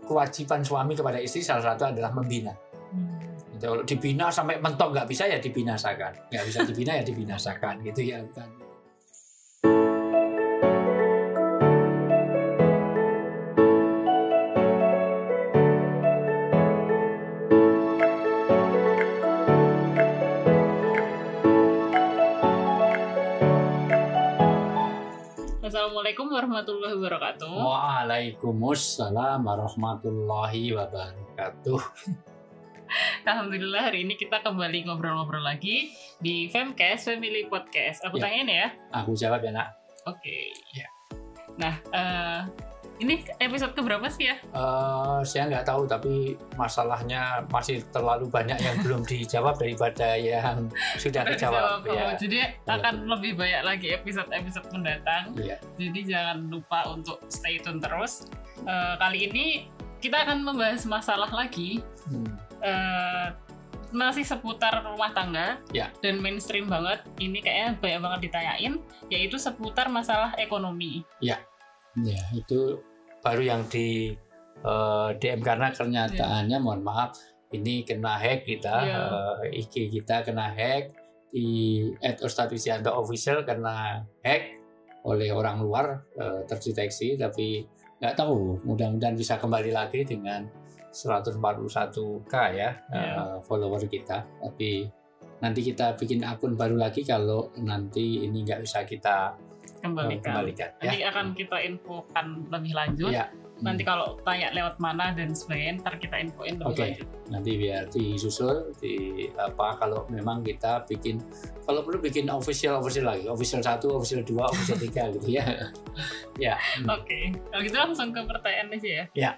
kewajiban suami kepada istri salah satu adalah membina. Kalau dibina sampai mentok nggak bisa ya dibinasakan, nggak bisa dibina ya dibinasakan gitu ya kan. Assalamualaikum warahmatullahi wabarakatuh. Waalaikumsalam warahmatullahi wabarakatuh. Alhamdulillah hari ini kita kembali ngobrol-ngobrol lagi di Femcast Family Podcast. Aku tanyain ya. Aku jawab ya nak. Oke. Ya. Nah, ini episode keberapa sih ya? Saya nggak tahu, tapi masalahnya masih terlalu banyak yang belum dijawab daripada yang sudah terjawab. Ya. Jadi akan lebih banyak lagi episode-episode mendatang. Ya. Jadi jangan lupa untuk stay tune terus. Kali ini kita akan membahas masalah lagi. Masih seputar rumah tangga dan mainstream banget. Ini kayaknya banyak banget ditanyain, yaitu seputar masalah ekonomi. Ya, itu baru yang di DM karena kenyataannya mohon maaf ini kena hack kita, IG kita kena hack di @ustadzwisyanto_official kena hack oleh orang luar, terdeteksi, tapi nggak tahu, mudah-mudahan bisa kembali lagi dengan 141k follower kita. Tapi nanti kita bikin akun baru lagi kalau nanti ini nggak bisa kita kembalikan. Nanti akan kita infokan lebih lanjut. Nanti kalau tanya lewat mana dan sebagainya, ntar kita infoin lebih lanjut. Nanti biar disusul kalau memang kita bikin, kalau perlu bikin official lagi, official 1, official 2, official 3 gitu ya. Oke. Kalau gitu langsung ke pertanyaan aja ya.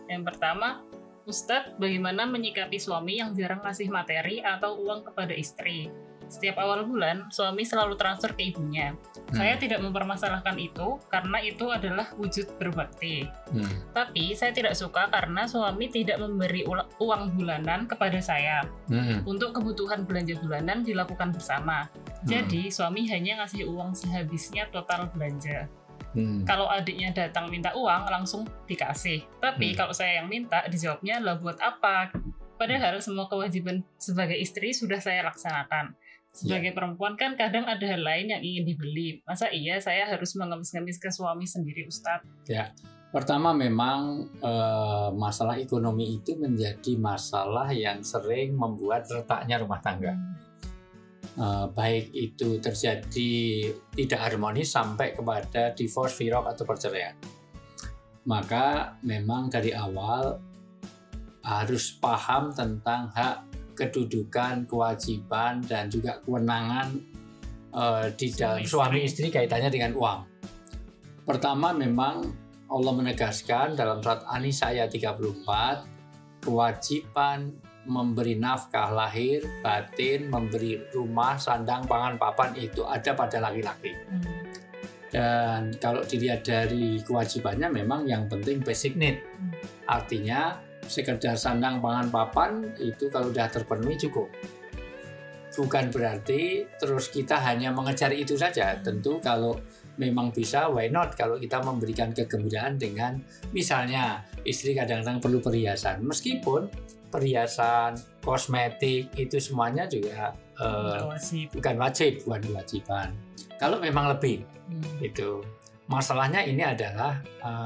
Yang pertama, Ustadz, bagaimana menyikapi suami yang jarang ngasih materi atau uang kepada istri? Setiap awal bulan, suami selalu transfer ke ibunya. Saya tidak mempermasalahkan itu, karena itu adalah wujud berbakti. Tapi, saya tidak suka karena suami tidak memberi uang bulanan kepada saya. Untuk kebutuhan belanja bulanan dilakukan bersama. Jadi, suami hanya ngasih uang sehabisnya total belanja. Kalau adiknya datang minta uang, langsung dikasih. Tapi kalau saya yang minta, dijawabnya, lah buat apa? Padahal semua kewajiban sebagai istri sudah saya laksanakan. Sebagai perempuan kan kadang ada hal lain yang ingin dibeli. Masa iya saya harus mengemis-ngemis ke suami sendiri, Ustadz? Ya, pertama memang masalah ekonomi itu menjadi masalah yang sering membuat retaknya rumah tangga. Baik itu terjadi tidak harmonis sampai kepada divorce, firak atau perceraian. Maka memang dari awal harus paham tentang hak, kedudukan, kewajiban dan juga kewenangan di dalam suami istri kaitannya dengan uang. Pertama memang Allah menegaskan dalam surat An-Nisa ayat 34, kewajiban memberi nafkah lahir, batin, memberi rumah, sandang, pangan, papan itu ada pada laki-laki. Dan kalau dilihat dari kewajibannya memang yang penting basic need. Artinya sekedar sandang, pangan, papan itu kalau sudah terpenuhi cukup. Bukan berarti terus kita hanya mengejar itu saja. Tentu kalau memang bisa, why not? Kalau kita memberikan kegembiraan dengan misalnya istri kadang-kadang perlu perhiasan. Meskipun perhiasan, kosmetik itu semuanya juga bukan wajib, bukan kewajiban. Kalau memang lebih, itu masalahnya ini adalah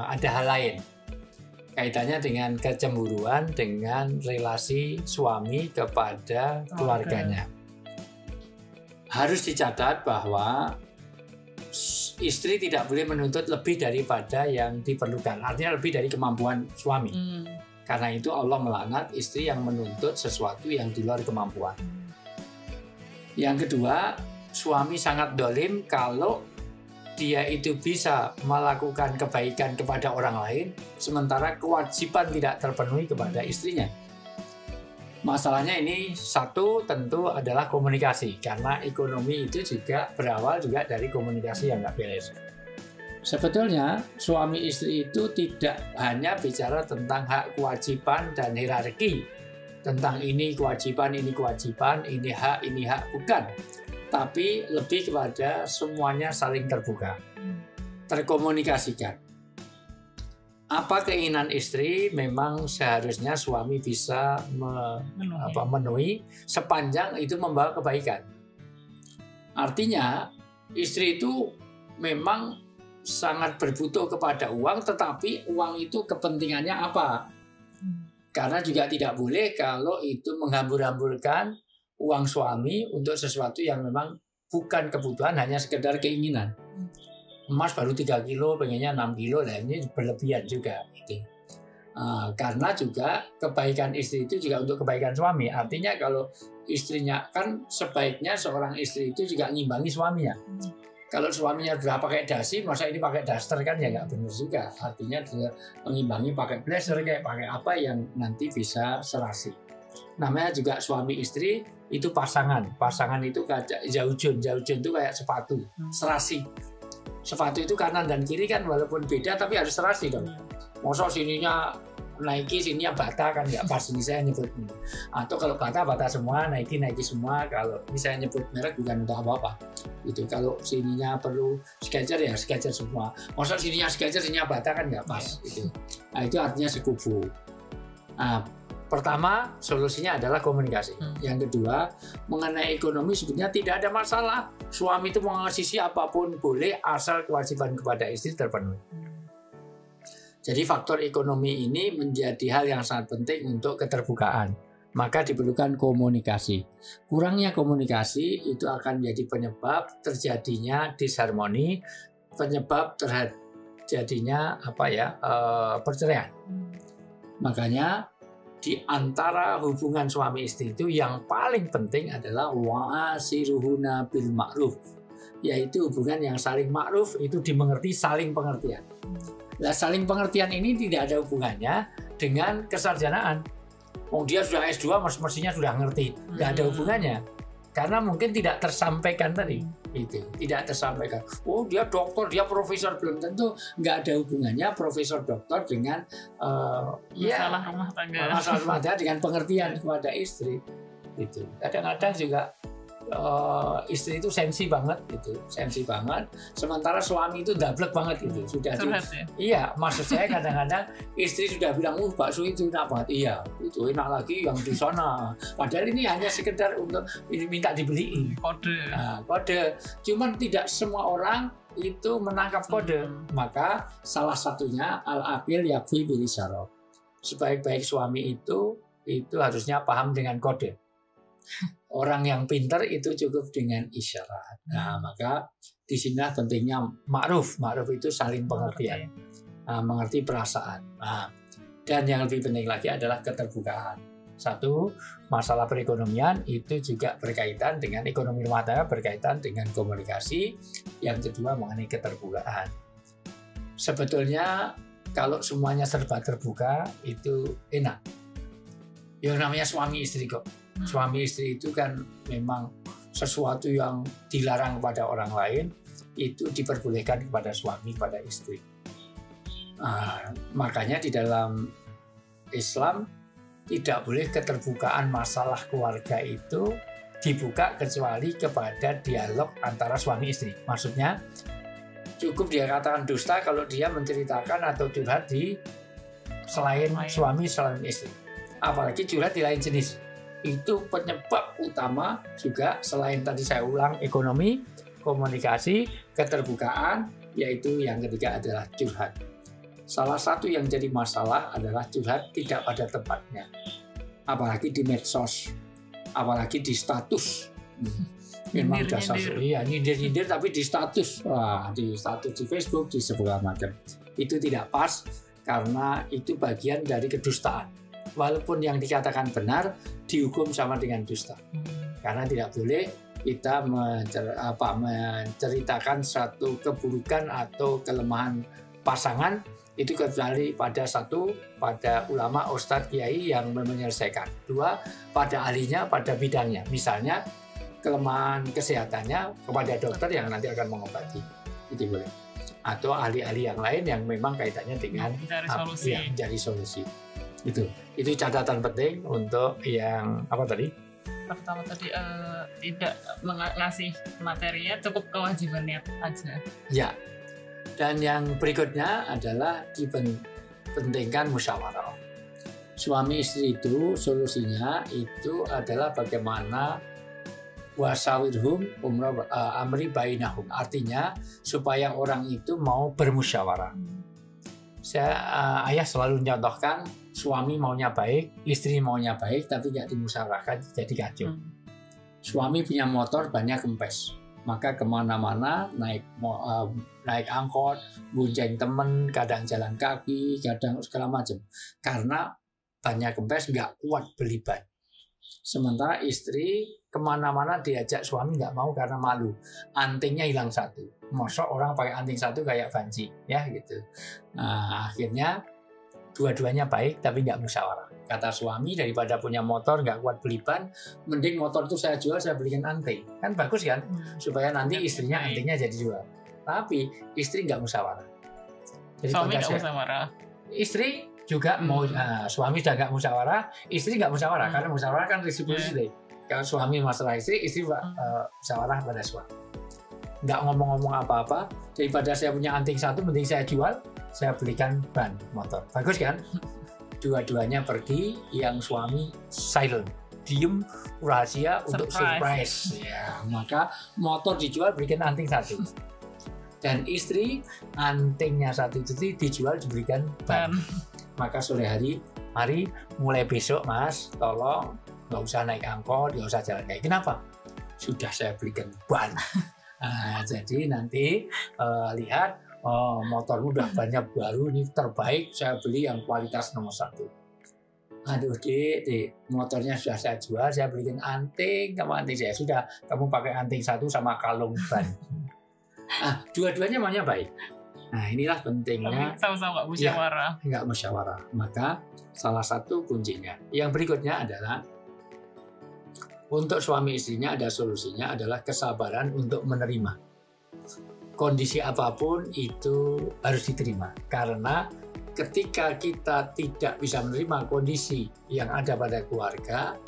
ada hal lain kaitannya dengan kecemburuan, dengan relasi suami kepada keluarganya. Harus dicatat bahwa istri tidak boleh menuntut lebih daripada yang diperlukan, artinya lebih dari kemampuan suami. Karena itu Allah melaknat istri yang menuntut sesuatu yang di luar kemampuan. Yang kedua, suami sangat dolim kalau dia itu bisa melakukan kebaikan kepada orang lain, sementara kewajiban tidak terpenuhi kepada istrinya. Masalahnya ini satu tentu adalah komunikasi, karena ekonomi itu juga berawal juga dari komunikasi yang nggak beres. Sebetulnya suami istri itu tidak hanya bicara tentang hak, kewajiban, dan hierarki. Tentang ini kewajiban, ini hak, bukan. Tapi lebih kepada semuanya saling terbuka, terkomunikasikan. apa keinginan istri memang seharusnya suami bisa memenuhi sepanjang itu membawa kebaikan. Artinya istri itu memang sangat berbutuh kepada uang, tetapi uang itu kepentingannya apa? Karena juga tidak boleh kalau itu menghambur-hamburkan uang suami untuk sesuatu yang memang bukan kebutuhan, hanya sekedar keinginan. Emas baru 3 kilo, pengennya 6 kilo, nah ini berlebihan juga. Gitu. Karena juga kebaikan istri itu juga untuk kebaikan suami. Artinya kalau istrinya, kan sebaiknya seorang istri itu juga ngimbangi suaminya. Kalau suaminya sudah pakai dasi, masa ini pakai daster kan ya nggak benar juga. Artinya dia mengimbangi pakai blazer, kayak pakai apa yang nanti bisa serasi. Namanya juga suami istri itu pasangan. Pasangan itu kayak jaujun itu kayak sepatu, serasi. Sepatu itu kanan dan kiri kan walaupun beda tapi harus serasi dong. Masa sininya Nike, sininya Bata kan nggak pas. Ini saya nyebut ini. Atau kalau Bata semua, Nike semua. Kalau ini saya nyebut merek bukan untuk apa-apa. Itu kalau sininya perlu Skechers ya Skechers semua. Masa sininya Skechers, sininya Bata kan nggak pas. Gitu. Nah itu artinya sekufu. Nah, pertama solusinya adalah komunikasi. Yang kedua mengenai ekonomi sebenarnya tidak ada masalah. Suami itu mau ngasih apapun boleh asal kewajiban kepada istri terpenuhi. Jadi faktor ekonomi ini menjadi hal yang sangat penting untuk keterbukaan. Maka diperlukan komunikasi. Kurangnya komunikasi itu akan menjadi penyebab terjadinya disharmoni, penyebab terjadinya perceraian. Makanya di antara hubungan suami istri itu yang paling penting adalah wa'asiruhuna bil ma'ruf, yaitu hubungan yang saling ma'ruf, itu dimengerti saling pengertian. Nah, saling pengertian ini tidak ada hubungannya dengan kesarjanaan. Dia sudah S2 mestinya sudah ngerti, nggak ada hubungannya. Karena mungkin tidak tersampaikan tadi, itu tidak tersampaikan. Dia dokter, dia profesor, belum tentu. Nggak ada hubungannya profesor dokter dengan masalah rumah tangga. Masalah rumah tangga dengan pengertian kepada istri. Itu kadang-kadang juga istri itu sensi banget, gitu, sensi banget. Sementara suami itu dablek banget, gitu. Sudah iya, maksud saya kadang-kadang istri sudah bilang, bakso itu enak banget. Iya, itu enak lagi yang di sana. Padahal ini hanya sekedar untuk minta dibeliin. Kode. Nah, kode. Cuman tidak semua orang itu menangkap kode. Maka salah satunya al-aqil yakfi bil isyarah. Sebaik-baik suami itu harusnya paham dengan kode. Orang yang pintar itu cukup dengan isyarat. Nah, maka di sini pentingnya ma'ruf. Ma'ruf itu saling pengertian, mengerti perasaan. Nah, dan yang lebih penting lagi adalah keterbukaan. Satu, masalah perekonomian itu juga berkaitan dengan ekonomi rumah tangga, berkaitan dengan komunikasi. Yang kedua mengenai keterbukaan. Sebetulnya kalau semuanya serba terbuka itu enak. Yang namanya suami istri kok. Suami istri itu kan memang sesuatu yang dilarang kepada orang lain itu diperbolehkan kepada suami, kepada istri. Makanya di dalam Islam tidak boleh keterbukaan masalah keluarga itu dibuka kecuali kepada dialog antara suami istri. Maksudnya cukup dia katakan dusta kalau dia menceritakan atau curhat di selain suami, selain istri. Apalagi curhat di lain jenis. Itu penyebab utama juga selain tadi saya ulang ekonomi, komunikasi, keterbukaan, yaitu yang ketiga adalah curhat. Salah satu yang jadi masalah adalah curhat tidak pada tempatnya. Apalagi di medsos, apalagi di status. Memang dasar nyindir tapi di status. Di status di Facebook, di segala macam. Itu tidak pas karena itu bagian dari kedustaan. Walaupun yang dikatakan benar dihukum sama dengan dusta, karena tidak boleh kita menceritakan satu keburukan atau kelemahan pasangan itu kecuali pada ulama, ustadz, kiai yang menyelesaikan. Dua, pada ahlinya, pada bidangnya. Misalnya kelemahan kesehatannya kepada dokter yang nanti akan mengobati, itu boleh. Atau ahli-ahli yang lain yang memang kaitannya dengan mencari solusi. Itu catatan penting untuk yang apa tadi? Pertama tadi tidak mengasih materinya, cukup kewajibannya aja. Ya. Dan yang berikutnya adalah pentingkan musyawarah. Suami istri itu solusinya itu adalah bagaimana wasawirhum amri bainahum, artinya supaya orang itu mau bermusyawarah. Ayah selalu mencontohkan, suami maunya baik, istri maunya baik, tapi tidak dimusyawarahkan jadi kacau. Suami punya motor banyak kempes, maka kemana-mana naik angkot, bonceng temen, kadang jalan kaki, kadang segala macam, karena banyak kempes nggak kuat beli ban. Sementara istri kemana-mana diajak suami nggak mau karena malu, antingnya hilang satu. Masa orang pakai anting satu kayak banci, ya gitu. Nah, akhirnya dua-duanya baik tapi nggak musyawarah. Kata suami, daripada punya motor nggak kuat beli ban, mending motor itu saya jual, saya belikan anting, kan bagus kan? Supaya nanti istrinya antingnya jadi jual. Tapi istri nggak musyawarah. Jadi suami nggak musyawarah. Istri juga mau, suami sudah nggak musyawarah, istri nggak musyawarah, karena musyawarah kan resiprocity. Kalau suami masalah istri musyawarah pada suami. Nggak ngomong-ngomong apa-apa, daripada saya punya anting satu, mending saya jual, saya belikan ban motor. Bagus kan? Dua-duanya pergi, yang suami silent, diem, rahasia untuk surprise. Ya, maka motor dijual, belikan anting satu. Dan istri, antingnya satu itu dijual, diberikan ban. Maka sore hari, mari mulai besok mas, tolong nggak usah naik angkot, nggak usah jalan kaki. Kenapa? Sudah saya belikan ban. Nah, jadi nanti lihat, motor udah banyak baru, ini terbaik, saya beli yang kualitas nomor 1. Aduh dek, motornya sudah saya jual, saya belikan anting sama anting saya. Sudah, kamu pakai anting satu sama kalung ban. Nah, dua-duanya maunya baik. Nah, inilah pentingnya sama-sama nggak musyawarah. Ya, nggak musyawarah. Maka salah satu kuncinya. Yang berikutnya adalah untuk suami istrinya ada solusinya adalah kesabaran untuk menerima. Kondisi apapun itu harus diterima. Karena ketika kita tidak bisa menerima kondisi yang ada pada keluarga,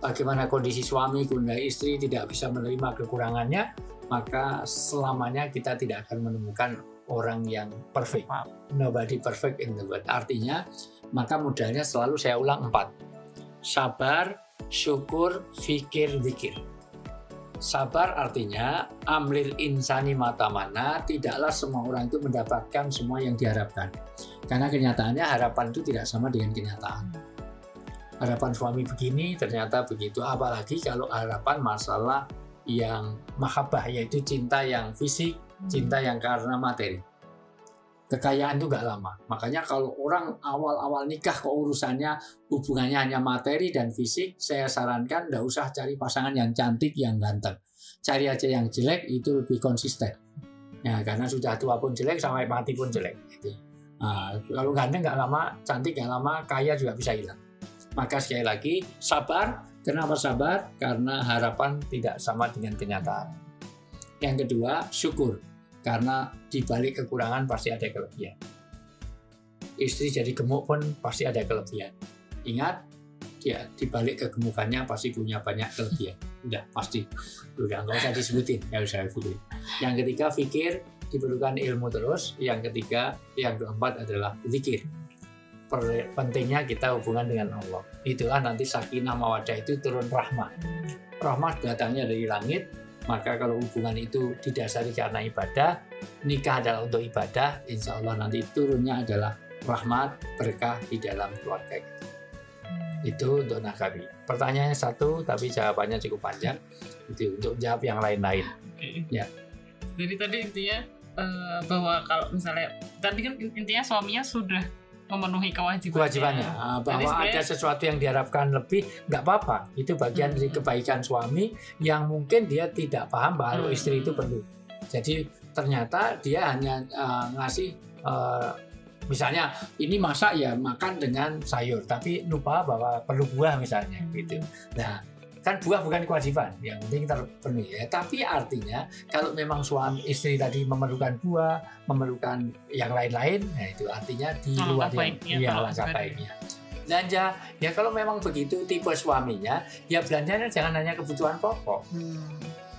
bagaimana kondisi suami, kondisi istri tidak bisa menerima kekurangannya, maka selamanya kita tidak akan menemukan orang yang perfect. Nobody perfect in the world. Artinya, maka modalnya selalu saya ulang 4. Sabar, syukur, fikir, zikir. Sabar artinya amlil insani matamana, tidaklah semua orang itu mendapatkan semua yang diharapkan. Karena kenyataannya harapan itu tidak sama dengan kenyataan. Harapan suami begini, ternyata begitu. Apalagi kalau harapan masalah yang mahabbah, yaitu cinta yang fisik, cinta yang karena materi. Kekayaan itu gak lama. Makanya kalau orang awal-awal nikah kok urusannya hubungannya hanya materi dan fisik, saya sarankan gak usah cari pasangan yang cantik, yang ganteng. Cari aja yang jelek, itu lebih konsisten. Ya, karena sudah tua pun jelek, sampai mati pun jelek. Gitu. Nah, kalau ganteng gak lama, cantik gak lama, kaya juga bisa hilang. Maka sekali lagi, sabar. Kenapa sabar? Karena harapan tidak sama dengan kenyataan. Yang kedua, syukur. Karena di balik kekurangan pasti ada kelebihan. Istri jadi gemuk pun pasti ada kelebihan. Ingat, dia di balik kegemukannya pasti punya banyak kelebihan. Udah pasti. Udah nggak usah disebutin, nggak usah disebutin. Yang ketiga, fikir, diperlukan ilmu terus. Yang ketiga, yang keempat adalah zikir. Pentingnya kita hubungan dengan Allah. Itulah nanti sakinah mawaddah itu turun rahmah. Rahmah datangnya dari langit. Maka kalau hubungan itu didasari karena ibadah, nikah adalah untuk ibadah, insya Allah nanti turunnya adalah rahmat, berkah di dalam keluarga kita. Itu untuk nakabi. Pertanyaannya 1, tapi jawabannya cukup panjang. Itu untuk jawab yang lain-lain. Okay. Ya. Jadi tadi intinya bahwa kalau misalnya tadi kan intinya suaminya sudah memenuhi kewajibannya. Bahwa ada sesuatu yang diharapkan lebih, nggak apa-apa. Itu bagian dari kebaikan suami yang mungkin dia tidak paham bahwa istri itu perlu. Jadi ternyata dia hanya ngasih misalnya ini masak ya makan dengan sayur, tapi lupa bahwa perlu buah misalnya gitu. Nah, kan buah bukan kewajiban, yang penting terpenuhi ya. Tapi artinya kalau memang suami istri tadi memerlukan buah, memerlukan yang lain-lain, nah itu artinya di luar yang langkah baiknya. Belanja, ya kalau memang begitu tipe suaminya, ya belanjanya jangan hanya kebutuhan pokok.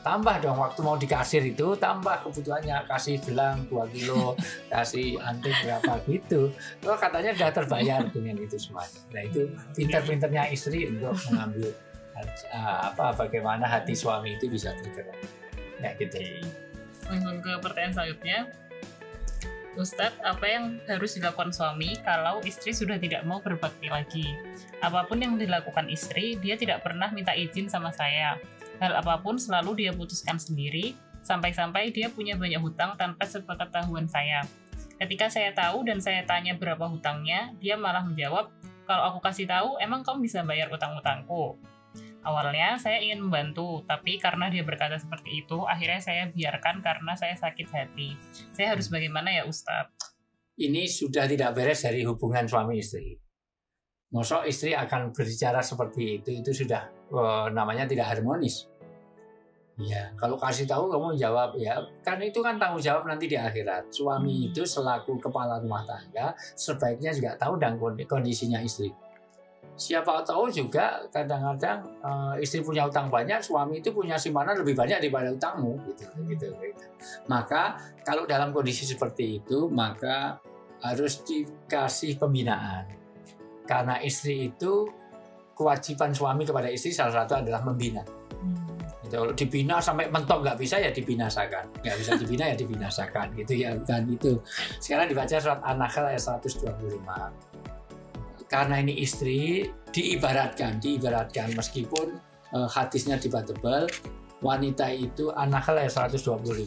tambah dong waktu mau di kasir itu, tambah kebutuhannya, kasih gelang 2 kilo, kasih anting berapa gitu. Kalau katanya sudah terbayar dengan itu semuanya. Nah itu pinter-pinternya istri untuk mengambil bagaimana hati suami itu bisa bergerak. Ya gitu. Langsung ke pertanyaan selanjutnya. Ustadz, apa yang harus dilakukan suami kalau istri sudah tidak mau berbakti lagi? Apapun yang dilakukan istri, dia tidak pernah minta izin sama saya. Hal apapun selalu dia putuskan sendiri, sampai-sampai dia punya banyak hutang tanpa sepengetahuan saya. Ketika saya tahu dan saya tanya berapa hutangnya, dia malah menjawab, kalau aku kasih tahu, emang kamu bisa bayar utang-utangku? Awalnya saya ingin membantu, tapi karena dia berkata seperti itu, akhirnya saya biarkan karena saya sakit hati. Saya harus bagaimana ya Ustadz? Ini sudah tidak beres dari hubungan suami istri. Masa istri akan berbicara seperti itu sudah namanya tidak harmonis. Ya, kalau kasih tahu kamu jawab ya, kan itu kan tanggung jawab nanti di akhirat. Suami itu selaku kepala rumah tangga sebaiknya juga tahu dan kondisinya istri. Siapa tahu juga kadang-kadang istri punya utang banyak, suami itu punya simpanan lebih banyak daripada utangmu, gitu. Maka kalau dalam kondisi seperti itu, maka harus dikasih pembinaan. Karena istri itu kewajiban suami kepada istri salah satu adalah membina. Kalau dibina sampai mentok nggak bisa ya dibinasakan, nggak bisa dibina ya dibinasakan, gitu ya kan itu. Sekarang dibaca surat An-Nahl ayat 125. Karena ini istri diibaratkan meskipun hadisnya debatable, wanita itu An-Nahl ayat 125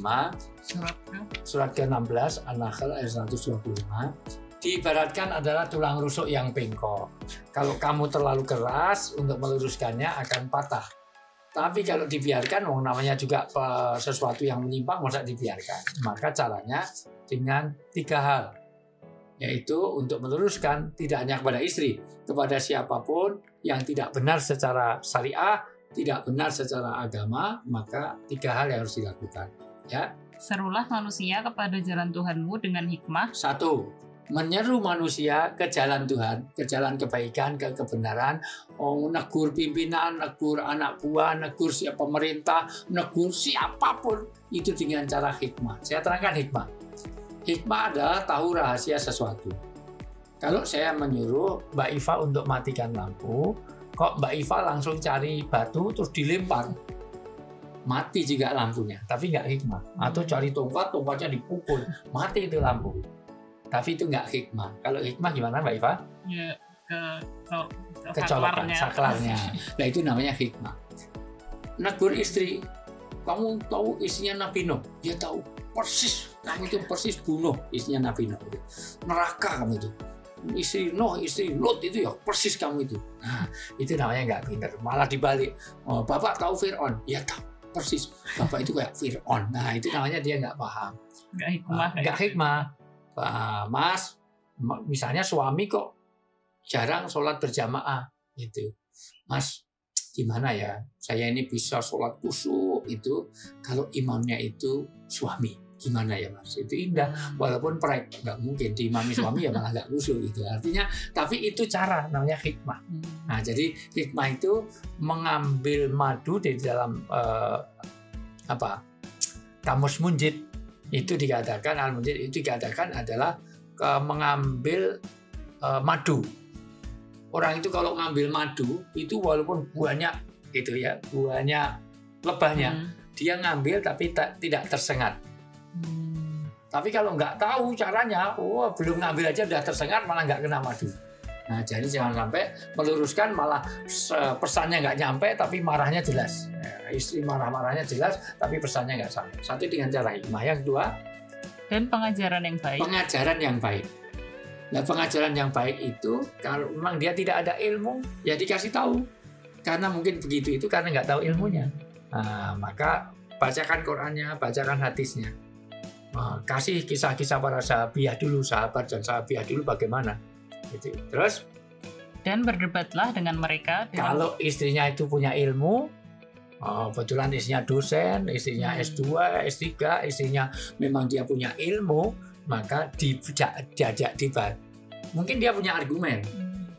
surat ke-16 An-Nahl ayat 125 diibaratkan adalah tulang rusuk yang bengkok. Kalau kamu terlalu keras untuk meluruskannya akan patah. Tapi kalau dibiarkan, namanya juga sesuatu yang menyimpang, masa dibiarkan. Maka caranya dengan 3 hal. Yaitu untuk meluruskan tidak hanya kepada istri, kepada siapapun yang tidak benar secara syariah, tidak benar secara agama, maka 3 hal yang harus dilakukan. Ya. Serulah manusia kepada jalan Tuhanmu dengan hikmah. 1. Menyeru manusia ke jalan Tuhan, ke jalan kebaikan, ke kebenaran. Negur pimpinan, negur anak buah, negur siapa pemerintah, negur siapapun itu dengan cara hikmah. Saya terangkan hikmah. Hikmah adalah tahu rahasia sesuatu. Kalau saya menyuruh Mbak Iva untuk matikan lampu, kok Mbak Iva langsung cari batu terus dilempar, mati juga lampunya, tapi nggak hikmah. Atau cari tongkat, tongkatnya dipukul, mati itu lampu. Tapi itu nggak hikmah. Kalau hikmah gimana Mbak Iva? Ya, kecolokan, saklarnya. Nah itu namanya hikmah. Negur istri, kamu tahu istrinya Nabi Nuh? Ya tahu. Persis, kamu itu persis bunuh istrinya Nabi Nuh. Neraka kamu itu. Istri Nuh, istri Lut itu ya persis kamu itu. Nah, itu namanya nggak pintar. Malah dibalik. Oh, Bapak tahu Fir'aun? Ya tahu. Persis. Bapak itu kayak Fir'aun. Nah, itu namanya dia nggak paham. Nggak hikmah. Nggak hikmah. Mas, misalnya suami kok jarang sholat berjamaah. Gitu. Mas, gimana ya? Saya ini bisa sholat khusyuk itu kalau imamnya itu suami. Gimana ya Mas? Itu indah. Walaupun prek, nggak mungkin diimami suami ya malah nggak khusyuk gitu. Artinya, tapi itu cara namanya hikmah. Nah, jadi hikmah itu mengambil madu di dalam Kamus Munjid itu dikatakan Al-Munjid itu dikatakan adalah mengambil madu. Orang itu kalau ngambil madu itu walaupun buahnya gitu ya, buahnya lebahnya, dia ngambil tapi tidak tersengat. Tapi kalau nggak tahu caranya, belum ngambil aja udah tersengat malah nggak kena madu. Nah, jadi jangan sampai meluruskan malah pesannya nggak nyampe tapi marahnya jelas. Istri marah-marahnya jelas tapi pesannya nggak sampai. Satu dengan cara hikmah. Yang kedua, dan pengajaran yang baik. Pengajaran yang baik. Nah, pengajaran yang baik itu kalau memang dia tidak ada ilmu, ya dikasih tahu. Karena mungkin begitu itu karena nggak tahu ilmunya. Nah, maka bacakan Qur'annya, bacakan hadisnya. Kasih kisah-kisah para sahabiah dulu, sahabat dan sahabiah dulu bagaimana. Gitu. Terus? Dan berdebatlah dengan mereka. Kalau istrinya itu punya ilmu, kebetulan istrinya dosen, istrinya S2, S3, istrinya memang dia punya ilmu, maka diajak debat. Mungkin dia punya argumen.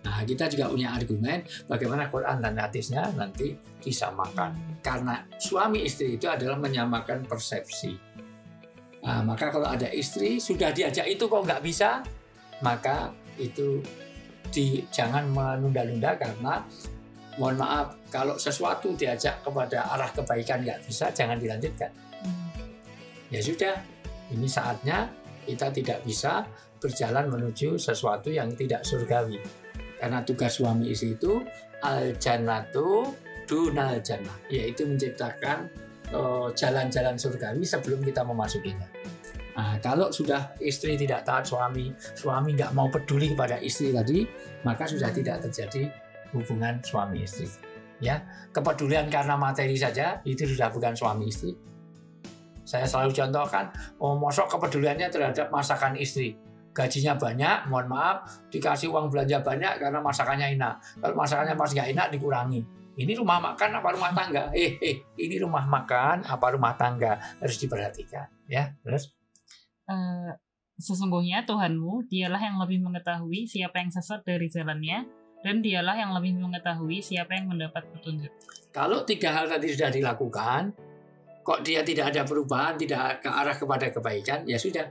Nah, kita juga punya argumen bagaimana Quran dan hadisnya nanti disamakan. Karena suami istri itu adalah menyamakan persepsi. Nah, maka kalau ada istri sudah diajak itu kok nggak bisa, maka itu jangan menunda-nunda, karena mohon maaf, kalau sesuatu diajak kepada arah kebaikan nggak bisa, jangan dilanjutkan. Ya sudah, ini saatnya kita tidak bisa berjalan menuju sesuatu yang tidak surgawi. Karena tugas suami istri itu al-jannatu dunal jannah, yaitu menciptakan jalan-jalan surgawi sebelum kita memasukinya. Nah, kalau sudah istri tidak taat suami nggak mau peduli kepada istri tadi, maka sudah tidak terjadi hubungan suami istri. Ya, kepedulian karena materi saja itu sudah bukan suami istri. Saya selalu contohkan, mosok kepeduliannya terhadap masakan istri. Gajinya banyak, mohon maaf, dikasih uang belanja banyak karena masakannya enak. Kalau masakannya pas nggak enak, dikurangi. Ini rumah makan apa rumah tangga? Ini rumah makan apa rumah tangga? Harus diperhatikan. Ya, terus? Sesungguhnya Tuhanmu, dialah yang lebih mengetahui siapa yang sesat dari jalannya, dan dialah yang lebih mengetahui siapa yang mendapat petunjuk. Kalau 3 hal tadi sudah dilakukan, kok dia tidak ada perubahan, tidak ke arah kepada kebaikan, ya sudah.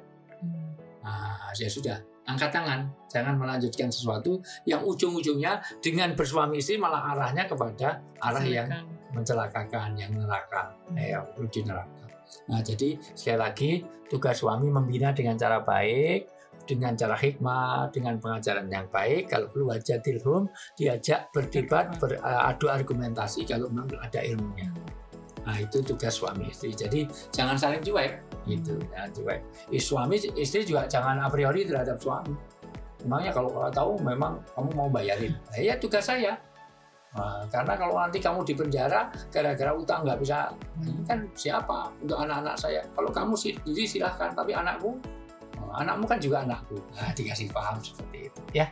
Nah, ya sudah, angkat tangan, jangan melanjutkan sesuatu yang ujung-ujungnya dengan bersuami istri malah arahnya kepada arah yang mencelakakan, yang neraka, yang menuju neraka. Nah, jadi sekali lagi tugas suami membina dengan cara baik, dengan cara hikmah, dengan pengajaran yang baik. Kalau perlu wajadilhum, diajak berdebat, beradu argumentasi kalau memang ada ilmunya. Nah, itu tugas suami istri. Jadi jangan saling cuek, gitu. Jangan cuek. Suami istri juga jangan a priori terhadap suami. Memangnya kalau tahu memang kamu mau bayarin, ya tugas saya. Nah, karena kalau nanti kamu di penjara gara-gara utang nggak bisa, ini kan siapa untuk anak-anak saya? Kalau kamu sendiri silahkan, tapi anakmu kan juga anakku. Nah, dikasih paham seperti itu, ya.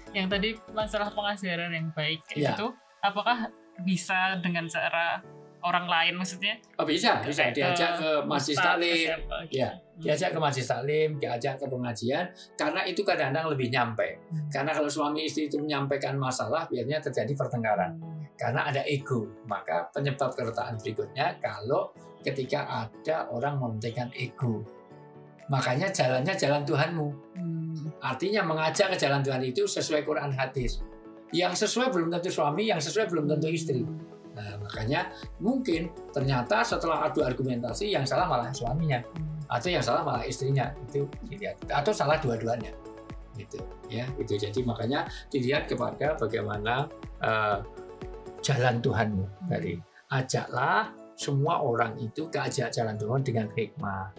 Yang tadi masalah pengajaran yang baik itu, apakah bisa dengan cara orang lain, maksudnya? Oh, bisa diajak ke masjid taklim, ya, diajak ke masjid taklim, diajak ke pengajian, karena itu kadang-kadang lebih nyampe. Karena kalau suami istri itu menyampaikan masalah, biasanya terjadi pertengkaran, karena ada ego. Maka penyebab keretakan berikutnya kalau ketika ada orang mementingkan ego. Makanya jalannya jalan Tuhanmu. Artinya mengajak ke jalan Tuhan itu sesuai Quran hadis. Yang sesuai belum tentu suami, yang sesuai belum tentu istri. Nah, makanya mungkin ternyata setelah adu argumentasi yang salah malah suaminya, atau yang salah malah istrinya, itu dilihat, atau salah dua-duanya, gitu ya. Itu jadi makanya dilihat kepada bagaimana jalan Tuhanmu. Dari ajaklah semua orang itu ke ajak jalan Tuhan dengan hikmah.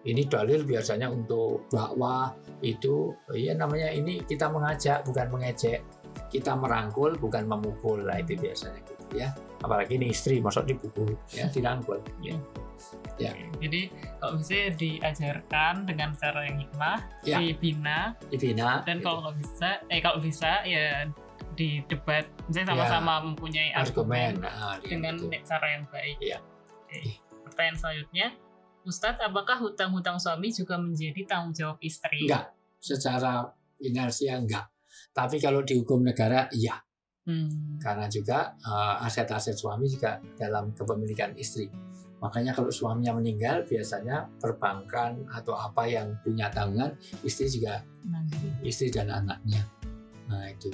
Ini dalil biasanya untuk dakwah itu, ya namanya ini kita mengajak bukan mengejek, kita merangkul bukan memukul. Lah itu biasanya gitu ya. Apalagi ini istri, masuk dipukul, ya dirangkul. Ya. Jadi kalau misalnya diajarkan dengan cara yang hikmah, dibina, dan gitu. Kalau bisa ya didebat, misalnya sama-sama mempunyai argumen dengan cara yang baik. Ya. Pertanyaan selanjutnya, Ustadz, apakah hutang-hutang suami juga menjadi tanggung jawab istri? Enggak, secara inersia enggak. Tapi kalau di hukum negara, iya. Karena juga aset-aset suami juga dalam kepemilikan istri. Makanya kalau suaminya meninggal, biasanya perbankan atau apa yang punya tanggungan, istri juga, istri dan anaknya. Nah itu.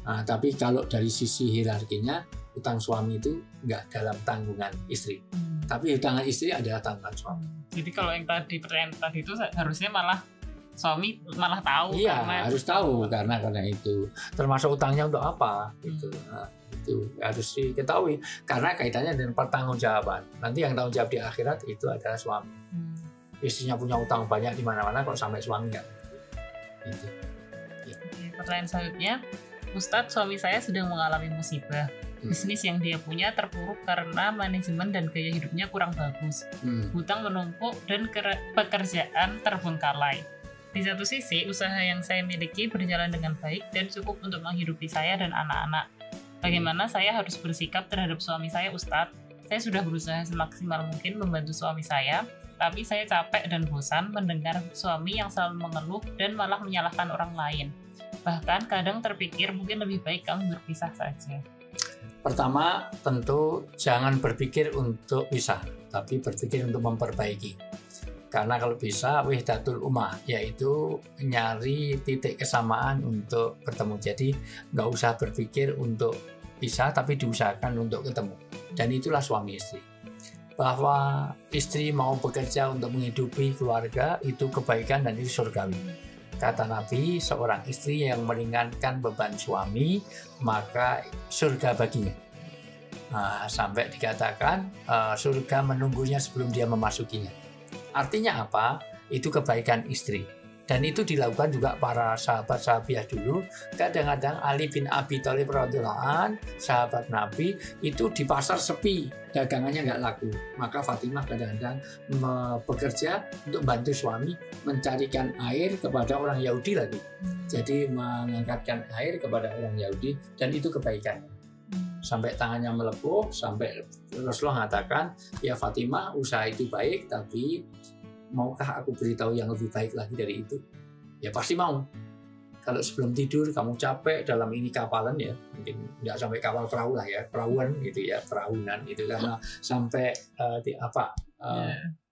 Nah, tapi kalau dari sisi hierarkinya, hutang suami itu enggak dalam tanggungan istri. Tapi hutang istri adalah tanggungan suami. Jadi kalau yang tadi pertanyaan tadi itu harusnya malah suami malah tahu. Iya, harus tahu karena itu. Termasuk utangnya untuk apa gitu. Nah, itu harus diketahui karena kaitannya dengan pertanggungjawaban. Nanti yang tanggung jawab di akhirat itu adalah suami. Istrinya punya utang banyak di mana-mana, kalau sampai suami enggak. Gitu. Ya. Pertanyaan selanjutnya, Ustadz, suami saya sedang mengalami musibah. Bisnis yang dia punya terpuruk karena manajemen dan gaya hidupnya kurang bagus. Hutang menumpuk dan pekerjaan terbengkalai. Di satu sisi, usaha yang saya miliki berjalan dengan baik dan cukup untuk menghidupi saya dan anak-anak. Bagaimana saya harus bersikap terhadap suami saya, Ustadz? Saya sudah berusaha semaksimal mungkin membantu suami saya, tapi saya capek dan bosan mendengar suami yang selalu mengeluh dan malah menyalahkan orang lain. Bahkan kadang terpikir mungkin lebih baik kamu berpisah saja. Pertama, tentu jangan berpikir untuk pisah, tapi berpikir untuk memperbaiki. Karena kalau bisa, wahdatul ummah, yaitu nyari titik kesamaan untuk bertemu. Jadi nggak usah berpikir untuk pisah, tapi diusahakan untuk ketemu. Dan itulah suami istri. Bahwa istri mau bekerja untuk menghidupi keluarga, itu kebaikan dan itu surgawi. Kata Nabi, seorang istri yang meringankan beban suami, maka surga baginya. Sampai dikatakan surga menunggunya sebelum dia memasukinya. Artinya apa? Itu kebaikan istri. Dan itu dilakukan juga para sahabat-sahabiah dulu. Kadang-kadang Ali bin Abi Thalib radhiyallahu anhu, sahabat Nabi, itu di pasar sepi, dagangannya nggak laku. Maka Fatimah kadang-kadang bekerja untuk bantu suami mencarikan air kepada orang Yahudi lagi. Jadi mengangkatkan air kepada orang Yahudi, dan itu kebaikan. Sampai tangannya melepuh, sampai Rasulullah mengatakan, ya Fatimah, usaha itu baik, tapi maukah aku beritahu yang lebih baik lagi dari itu? Ya pasti mau. Kalau sebelum tidur kamu capek dalam ini kapalan, ya mungkin nggak sampai kapal perahu lah ya, perahuan gitu ya, perahunan itu karena sampai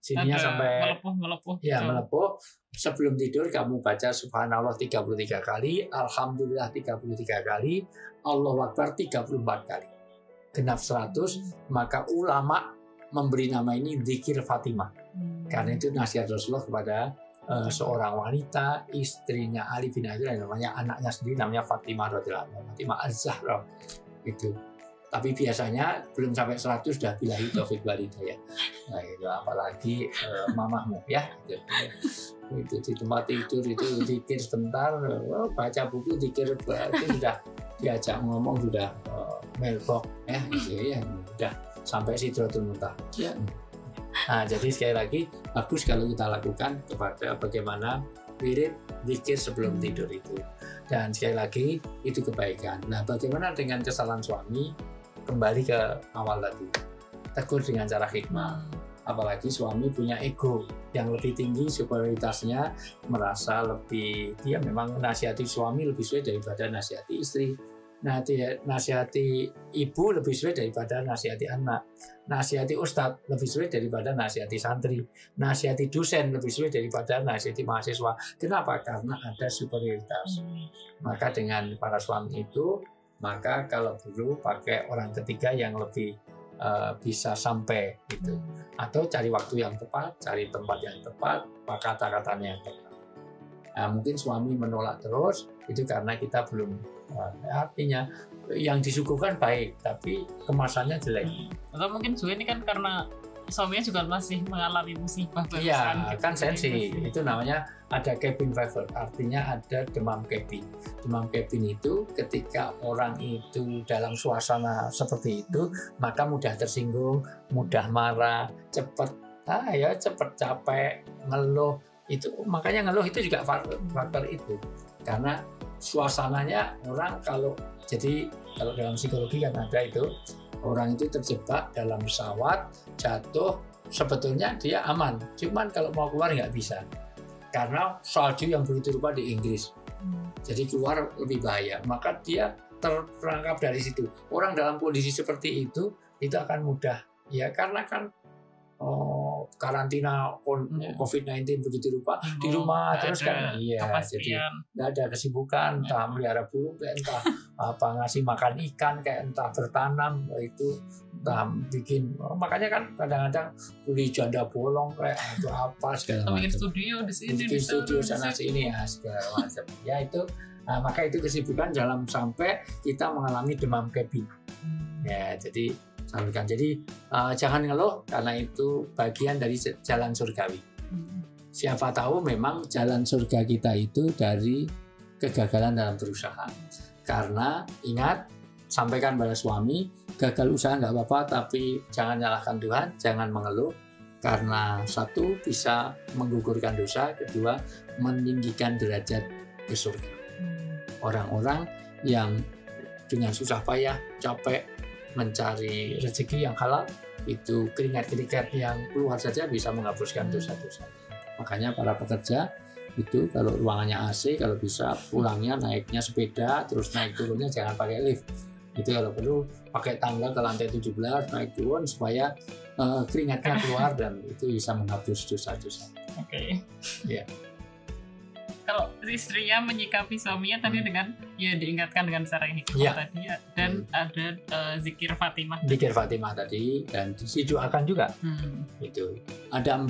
sininya sampai melepuh. Ya melepuh. Sebelum tidur kamu baca subhanallah 33 kali, alhamdulillah 33 kali, Allahu Akbar 34 kali. Genap 100, maka ulama memberi nama ini zikir Fatimah. Karena itu nasihat Rasulullah kepada seorang wanita, istrinya Ali bin Abi Thalib, namanya anaknya sendiri namanya Fatimah radhiyallahu anha, Fatimah Az-Zahra itu. Tapi biasanya belum sampai 100 sudah billahi taufik wal hidayah. Nah, itu apalagi mamahmu ya. Itu di tempat tidur itu zikir sebentar, baca buku zikir itu sudah diajak ngomong sudah mailbox ya, gitu ya, sudah sampai Sidratul Muntaha. Ya. Nah, jadi sekali lagi bagus kalau kita lakukan kepada bagaimana wirid zikir sebelum tidur itu. Dan sekali lagi itu kebaikan. Nah, bagaimana dengan kesalahan suami? Kembali ke awal tadi. Tegur dengan cara hikmah. Apalagi suami punya ego yang lebih tinggi, superioritasnya, merasa lebih, dia memang nasihati suami lebih sesuai daripada nasihati istri. Nah, nasihati ibu lebih sesuai daripada nasihati anak. Nasihati ustadz lebih sesuai daripada nasihati santri. Nasihati dosen lebih sesuai daripada nasihati mahasiswa. Kenapa? Karena ada superioritas. Maka dengan para suami itu, maka kalau perlu pakai orang ketiga yang lebih bisa sampai gitu. Atau cari waktu yang tepat, cari tempat yang tepat, kata-katanya yang tepat. Nah, mungkin suami menolak terus, itu karena kita belum, artinya yang disuguhkan baik, tapi kemasannya jelek. Atau mungkin juga ini kan karena suaminya juga masih mengalami musibah barusan. Iya, gitu. kan sensi. Itu namanya ada cabin fever, artinya ada demam cabin. Demam cabin itu ketika orang itu dalam suasana seperti itu, maka mudah tersinggung, mudah marah, cepat capek, ngeluh. Itu makanya ngeluh itu juga faktor itu. Karena suasananya orang kalau dalam psikologi kan ada itu, orang itu terjebak dalam pesawat, jatuh, sebetulnya dia aman. Cuman kalau mau keluar nggak bisa. Karena salju yang begitu rupa di Inggris. Jadi keluar lebih bahaya. Maka dia terperangkap dari situ. Orang dalam kondisi seperti itu akan mudah. Ya karena kan karantina COVID-19 begitu rupa di rumah terus kan, jadi nggak ada kesibukan, entah melihara burung, entah ngasih makan ikan, kayak entah bertanam, itu entah bikin, makanya kan kadang-kadang beli janda bolong kayak atau apa segala macam, bikin studio di sini, bikin studio sana sini ya segala macam, ya itu, maka itu kesibukan dalam sampai kita mengalami demam cabin, ya jadi. Jadi jangan ngeluh karena itu bagian dari jalan surgawi. Siapa tahu memang jalan surga kita itu dari kegagalan dalam berusaha. Karena ingat, sampaikan pada suami, gagal usaha nggak apa-apa, tapi jangan nyalahkan Tuhan, jangan mengeluh. Karena satu, bisa menggugurkan dosa, kedua, meninggikan derajat ke surga. Orang-orang yang dengan susah payah, capek, mencari rezeki yang halal, itu keringat-keringat yang keluar saja bisa menghapuskan dosa-dosa. Makanya para pekerja Itu kalau ruangannya AC, kalau bisa pulangnya naiknya sepeda, terus naik turunnya jangan pakai lift. Itu kalau perlu pakai tangga ke lantai 17 naik turun supaya keringatnya keluar dan itu bisa menghapus dosa-dosa. Oke. Ya. Kalau istrinya menyikapi suaminya tadi dengan ya diingatkan dengan cara yang hikmah tadi dan ada zikir Fatimah. Zikir Fatimah tadi dan didoakan juga. Itu ada 4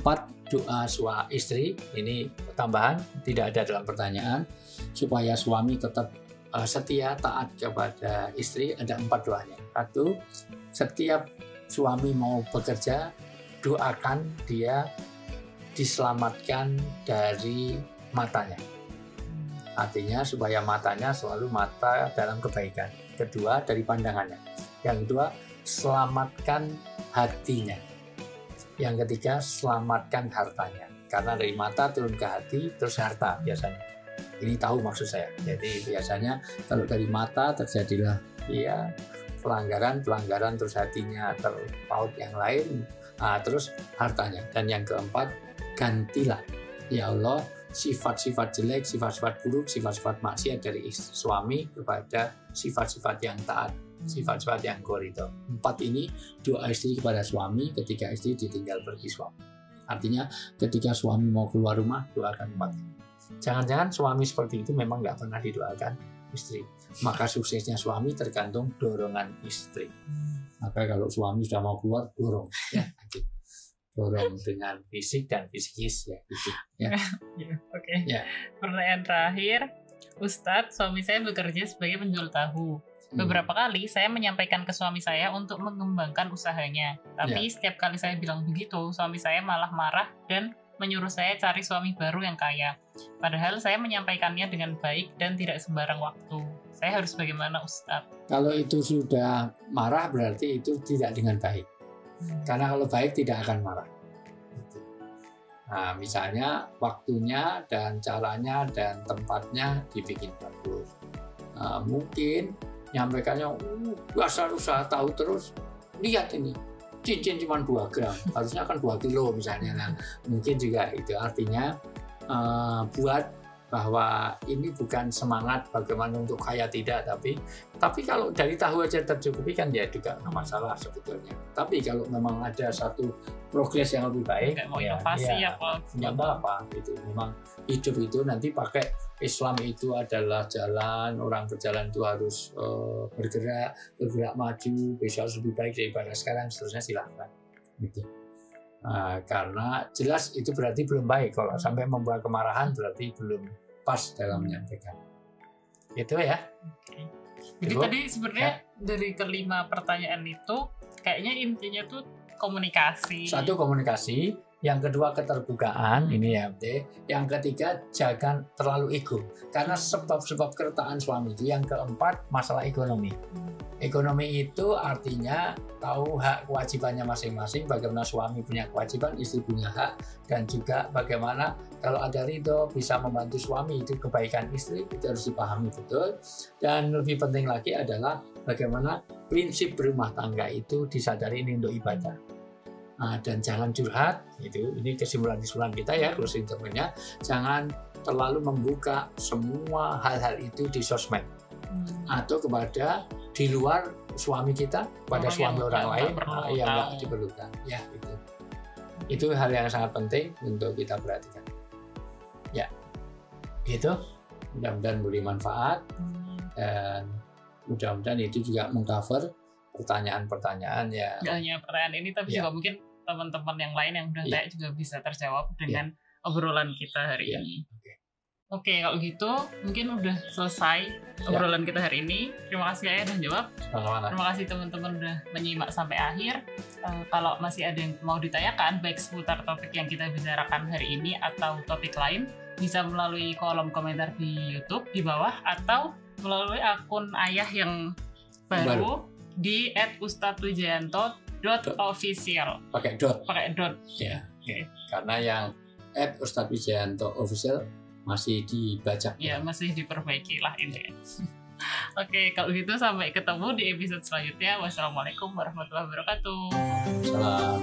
doa istri, ini tambahan tidak ada dalam pertanyaan supaya suami tetap setia taat kepada istri. Ada 4 doanya. 1, setiap suami mau bekerja doakan dia diselamatkan dari matanya. Artinya supaya matanya selalu mata dalam kebaikan. Kedua, dari pandangannya. Yang kedua, selamatkan hatinya. Yang ketiga, selamatkan hartanya. Karena dari mata turun ke hati, terus harta biasanya. Ini tahu maksud saya. Jadi biasanya kalau dari mata terjadilah ya pelanggaran, terus hatinya terpaut yang lain, terus hartanya. Dan yang keempat, gantilah ya Allah sifat-sifat jelek, sifat-sifat buruk, sifat-sifat maksiat dari suami kepada sifat-sifat yang taat, sifat-sifat yang ridho. 4 ini doa istri kepada suami ketika istri ditinggal pergi suami. Artinya ketika suami mau keluar rumah doakan 4 ini. Jangan-jangan suami seperti itu memang nggak pernah didoakan istri. Maka suksesnya suami tergantung dorongan istri. Maka kalau suami sudah mau keluar dorong ya. Dorong dengan fisik dan psikis ya gitu ya. Oke. Pertanyaan terakhir, Ustadz, suami saya bekerja sebagai penjual tahu. Beberapa kali saya menyampaikan ke suami saya untuk mengembangkan usahanya, tapi setiap kali saya bilang begitu, suami saya malah marah dan menyuruh saya cari suami baru yang kaya. Padahal saya menyampaikannya dengan baik dan tidak sembarang waktu. Saya harus bagaimana, Ustadz? Kalau itu sudah marah berarti itu tidak dengan baik. Karena kalau baik tidak akan marah. Nah, misalnya waktunya dan caranya dan tempatnya dibikin bagus. Mungkin nyampaikannya, dasar usaha tahu terus. Lihat ini, cincin cuma 2 gram, harusnya kan 2 kilo misalnya. Nah, mungkin juga itu artinya buat bahwa ini bukan semangat bagaimana untuk kaya tidak, tapi kalau dari tahu aja tercukupi kan ya juga nggak masalah sebetulnya. Tapi kalau memang ada satu progres yang lebih baik, mau inovasi nggak apa-apa itu. Memang hidup itu nanti pakai Islam itu adalah jalan, orang berjalan itu harus bergerak maju, besok harus lebih baik daripada sekarang, seterusnya silahkan gitu. Karena jelas itu berarti belum baik. Kalau sampai membuat kemarahan berarti belum pas dalam menyampaikan. Itu ya. Jadi tadi sebenarnya dari kelima pertanyaan itu kayaknya intinya tuh komunikasi. 1, komunikasi. Yang kedua, keterbukaan. Ini ya, yang ketiga, jangan terlalu ego. Karena sebab-sebab keretaan suami itu. Yang keempat, masalah ekonomi. Ekonomi itu artinya tahu hak kewajibannya masing-masing, bagaimana suami punya kewajiban, istri punya hak, dan juga bagaimana kalau ada ridho bisa membantu suami, itu kebaikan istri, itu harus dipahami betul. Dan lebih penting lagi adalah bagaimana prinsip berumah tangga itu disadari ini untuk ibadah. Dan jangan curhat, ini kesimpulan-kesimpulan kita ya, closing statement-nya, jangan terlalu membuka semua hal-hal itu di sosmed atau kepada di luar suami kita, pada suami orang lain yang nggak diperlukan ya. Itu hal yang sangat penting untuk kita perhatikan ya. Gitu, mudah-mudahan beri manfaat dan mudah-mudahan itu juga mengcover pertanyaan-pertanyaan ya. Nggak hanya pertanyaan ini tapi juga mungkin teman-teman yang lain yang udah tanya juga bisa terjawab dengan obrolan kita hari ini. Oke, kalau gitu mungkin udah selesai obrolan kita hari ini. Terima kasih Ayah udah jawab. Terima kasih teman-teman udah menyimak sampai akhir. Kalau masih ada yang mau ditanyakan baik seputar topik yang kita bicarakan hari ini atau topik lain, bisa melalui kolom komentar di YouTube di bawah atau melalui akun Ayah yang baru di @ustadzwijayanto.official. Pakai dot. Ya. Karena yang @ustadzwijayanto.official masih dibajak. Ya, masih diperbaiki lah ini. Oke, kalau gitu sampai ketemu di episode selanjutnya. Wassalamualaikum warahmatullahi wabarakatuh. Salam.